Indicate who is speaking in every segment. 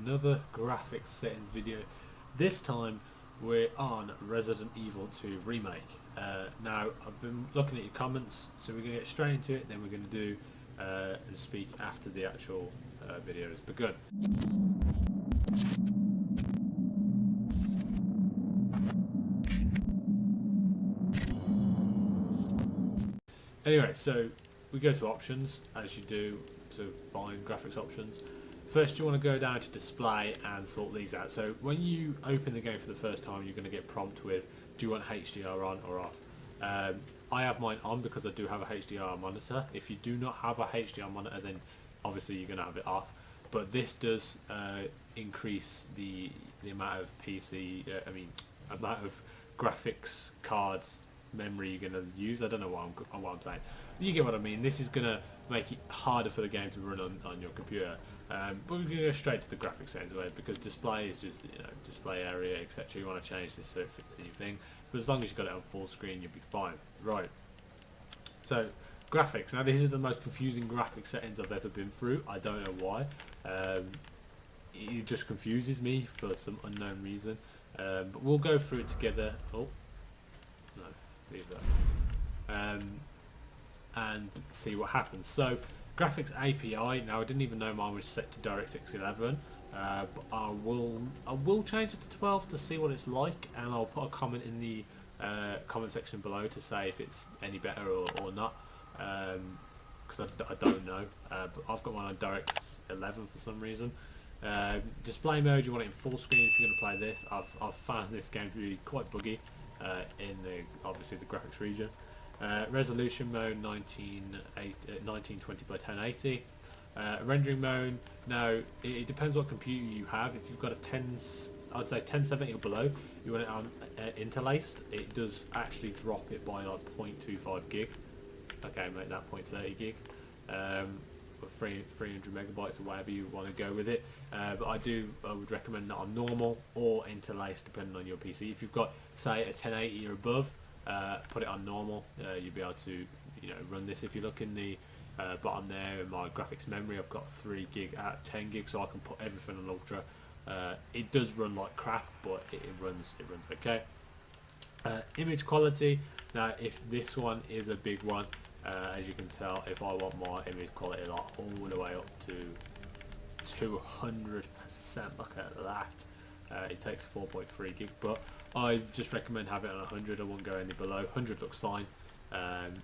Speaker 1: another graphics settings video. This time we're on Resident Evil 2 Remake. Now I've been looking at your comments, so we're going to get straight into it, then we're going to do and speak after the actual video has begun. Anyway, so we go to options, as you do to find graphics options. First you want to go down to display and sort these out. So when you open the game for the first time, you're going to get prompted with, do you want HDR on or off? I have mine on because I do have a HDR monitor. If you do not have a HDR monitor, then obviously you're going to have it off. But this does increase the amount of amount of graphics cards memory you're going to use. I don't know what I'm saying. You get what I mean. This is going to make it harder for the game to run on your computer. But we're going to go straight to the graphics settings because display is just, display area, etc. You want to change this so it fits your thing. But as long as you've got it on full screen, you'll be fine. Right. So graphics. Now this is the most confusing graphics settings I've ever been through. I don't know why. It just confuses me for some unknown reason. But we'll go through it together. Oh, no, leave that. And see what happens. So graphics API. Now I didn't even know mine was set to DirectX 11. But I will change it to 12 to see what it's like, and I'll put a comment in the comment section below to say if it's any better or not, because I don't know. But I've got one on DirectX 11 for some reason. Display mode, you want it in full screen if you're going to play this. I've found this game to be quite buggy in obviously the graphics region. Resolution mode 1920 by 1080. Rendering mode, now it depends what computer you have. If you've got a I'd say 1070 or below, you want it on interlaced. It does actually drop it by like 0.25 gig. Okay, make that 0.30 gig. Or 300 megabytes or whatever you want to go with it. But I would recommend that on normal or interlaced depending on your PC. If you've got say a 1080 or above, put it on normal. You'll be able to run this. If you look in the bottom there in my graphics memory, I've got 3 gig out of 10 gig, so I can put everything on ultra. It does run like crap, but it runs okay. Image quality, now if this one is a big one, as you can tell, if I want my image quality like all the way up to 200%, look at that. It takes 4.3 gig, but I just recommend having it on 100. I won't go any below. 100 looks fine.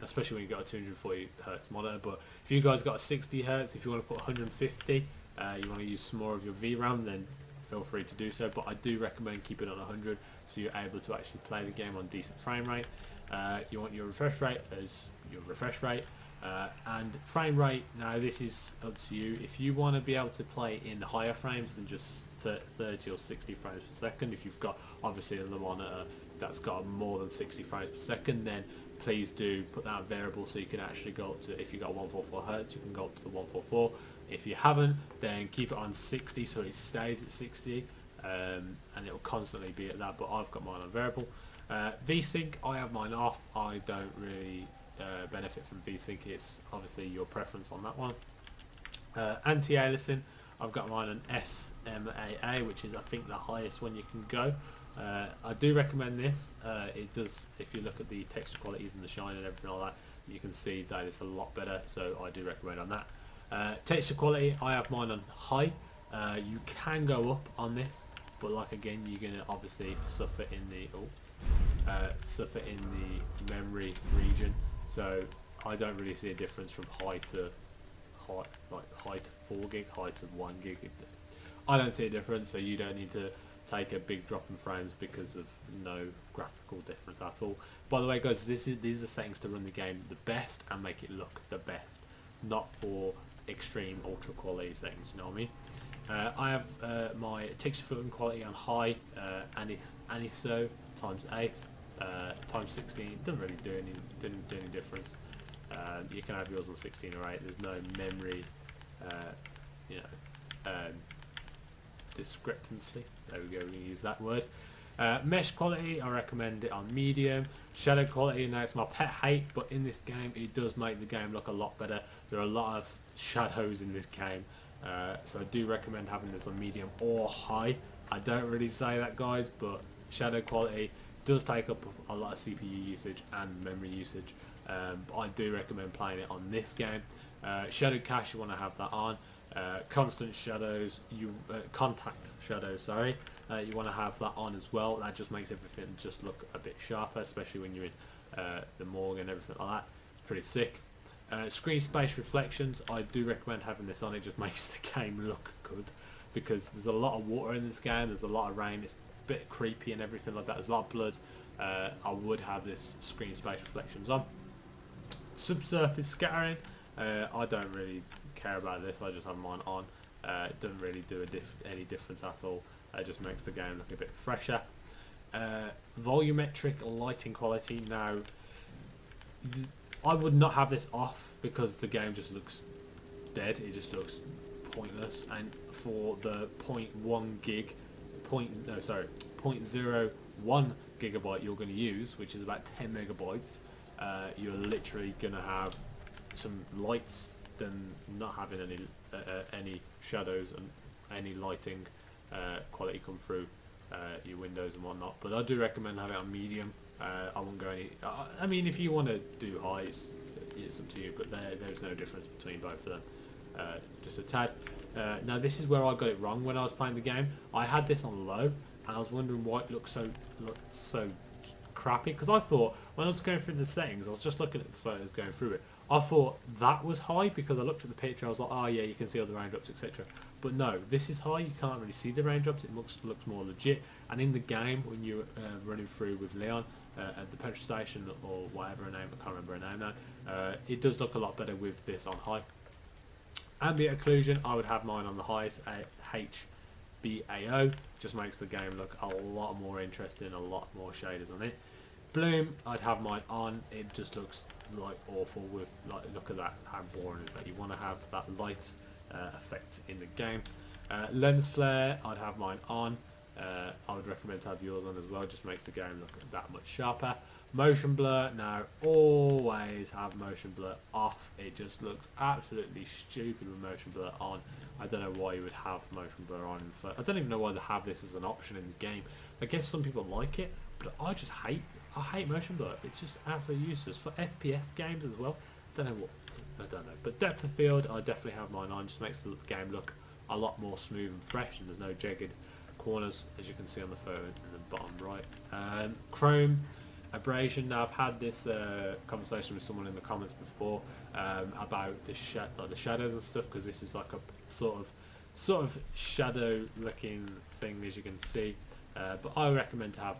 Speaker 1: Especially when you've got a 240 Hz monitor. But if you guys got a 60 Hz, if you want to put 150, you want to use some more of your VRAM, then feel free to do so. But I do recommend keeping it on 100 so you're able to actually play the game on decent frame rate. You want your refresh rate as your refresh rate, and frame rate. Now this is up to you. If you want to be able to play in higher frames than just 30 or 60 frames per second, if you've got obviously a monitor that's got more than 60 frames per second, then please do put that variable so you can actually go up to, if you got 144 Hz, you can go up to the 144. If you haven't, then keep it on 60 so it stays at 60, and it will constantly be at that, but I've got mine on variable. VSync, I have mine off. I don't really benefit from VSync. It's obviously your preference on that one. Anti-aliasing, I've got mine on SMAA, which is I think the highest one you can go. I do recommend this. It does, if you look at the texture qualities and the shine and everything like that, you can see that it's a lot better, so I do recommend on that. Texture quality, I have mine on high. You can go up on this, but like again, you're going to obviously suffer in the memory region, so I don't really see a difference from high to 4 gig, high to 1 gig. I don't see a difference, so you don't need to take a big drop in frames because of no graphical difference at all. By the way guys, these are the settings to run the game the best and make it look the best, not for extreme ultra quality settings, you know what I mean? I have my texture filtering quality on high, aniso times 8, times 16, doesn't really do any difference. You can have yours on 16 or 8, there's no memory discrepancy. There we go, we can use that word. Mesh quality, I recommend it on medium. Shadow quality, now it's my pet hate, but in this game it does make the game look a lot better. There are a lot of shadows in this game, So I do recommend having this on medium or high. I don't really say that, guys, but shadow quality does take up a lot of CPU usage and memory usage. But I do recommend playing it on this game. Shadow cache, you want to have that on. Constant shadows, contact shadows, sorry, you want to have that on as well. That just makes everything just look a bit sharper, especially when you're in the morgue and everything like that. It's pretty sick. Screen space reflections, I do recommend having this on. It just makes the game look good, because there's a lot of water in this game, there's a lot of rain, it's a bit creepy and everything like that, there's a lot of blood. I would have this screen space reflections on. Subsurface scattering, I don't really care about this, I just have mine on. It doesn't really do any difference at all. It just makes the game look a bit fresher. Volumetric lighting quality, now I would not have this off because the game just looks dead, it just looks pointless. And for the 0.1 0.01 gigabyte you're going to use, which is about 10 megabytes, you're literally going to have some lights than not having any shadows and any lighting quality come through your windows and whatnot. But I do recommend having it on medium. I won't go any. I mean, if you want to do high, it's up to you. But there's no difference between both of them. Just a tad. Now this is where I got it wrong when I was playing the game. I had this on low, and I was wondering why it looked so crappy. Because I thought when I was going through the settings, I was just looking at the photos going through it. I thought that was high because I looked at the picture. I was like, oh yeah, you can see all the raindrops, etc. But no, this is high. You can't really see the raindrops. It looks more legit. And in the game, when you're running through with Leon at the petrol station or whatever her name, I can't remember her name now. It does look a lot better with this on high. Ambient occlusion, I would have mine on the highest, HBAO. Just makes the game look a lot more interesting, a lot more shaders on it. Bloom, I'd have mine on. It just looks like awful with, like, look at that, how boring is that. You want to have that light effect in the game. Lens flare, I'd have mine on. I would recommend to have yours on as well, just makes the game look that much sharper. Motion blur, now always have motion blur off. It just looks absolutely stupid with motion blur on. I don't know why you would have motion blur on. I don't even know why they have this as an option in the game. I guess some people like it, but I hate motion blur. It's just absolutely useless for FPS games as well. I don't know. But depth of field, I definitely have mine on. Just makes the game look a lot more smooth and fresh, and there's no jagged corners, as you can see on the photo in the bottom right. Chrome abrasion. Now I've had this conversation with someone in the comments before about the shadows and stuff, because this is like a sort of shadow looking thing, as you can see. But I recommend to have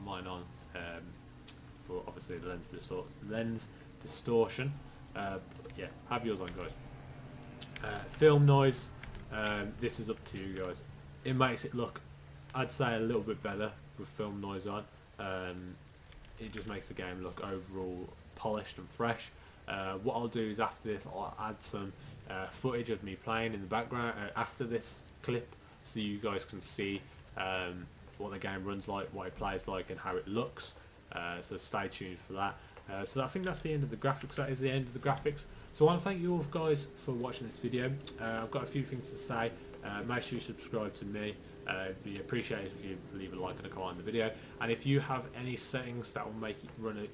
Speaker 1: mine on for obviously the lens distortion. Yeah, have yours on, guys. Film noise, this is up to you guys. It makes it look, I'd say, a little bit better with film noise on. It just makes the game look overall polished and fresh. What I'll do is after this I'll add some footage of me playing in the background after this clip, so you guys can see what the game runs like, what it plays like, and how it looks. So stay tuned for that. So I think that's the end of the graphics. That is the end of the graphics. So I want to thank you all guys for watching this video. I've got a few things to say. Make sure you subscribe to me. It'd be appreciated if you leave a like and a comment on the video. And if you have any settings that will make it run it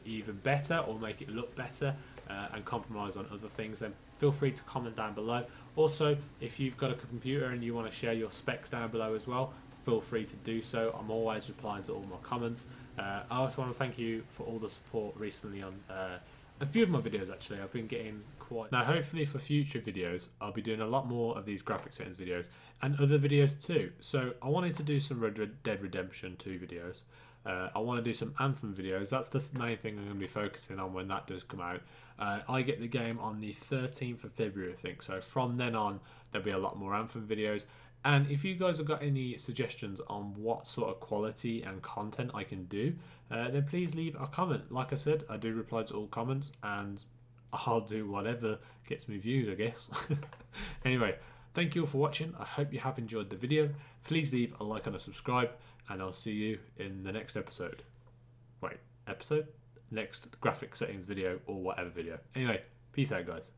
Speaker 1: even better, or make it look better, and compromise on other things, then feel free to comment down below. Also, if you've got a computer and you want to share your specs down below as well, feel free to do so. I'm always replying to all my comments. I also want to thank you for all the support recently on a few of my videos. Actually, I've been getting quite... Now hopefully for future videos I'll be doing a lot more of these graphic settings videos and other videos too. So I wanted to do some Red Dead Redemption 2 videos. I want to do some Anthem videos. That's the main thing I'm going to be focusing on when that does come out. I get the game on the 13th of February, I think. So from then on there'll be a lot more Anthem videos. And if you guys have got any suggestions on what sort of quality and content I can do, then please leave a comment. Like I said, I do reply to all comments, and I'll do whatever gets me views, I guess. Anyway, thank you all for watching. I hope you have enjoyed the video. Please leave a like and a subscribe, and I'll see you in the next episode. Next graphic settings video, or whatever video. Anyway, peace out, guys.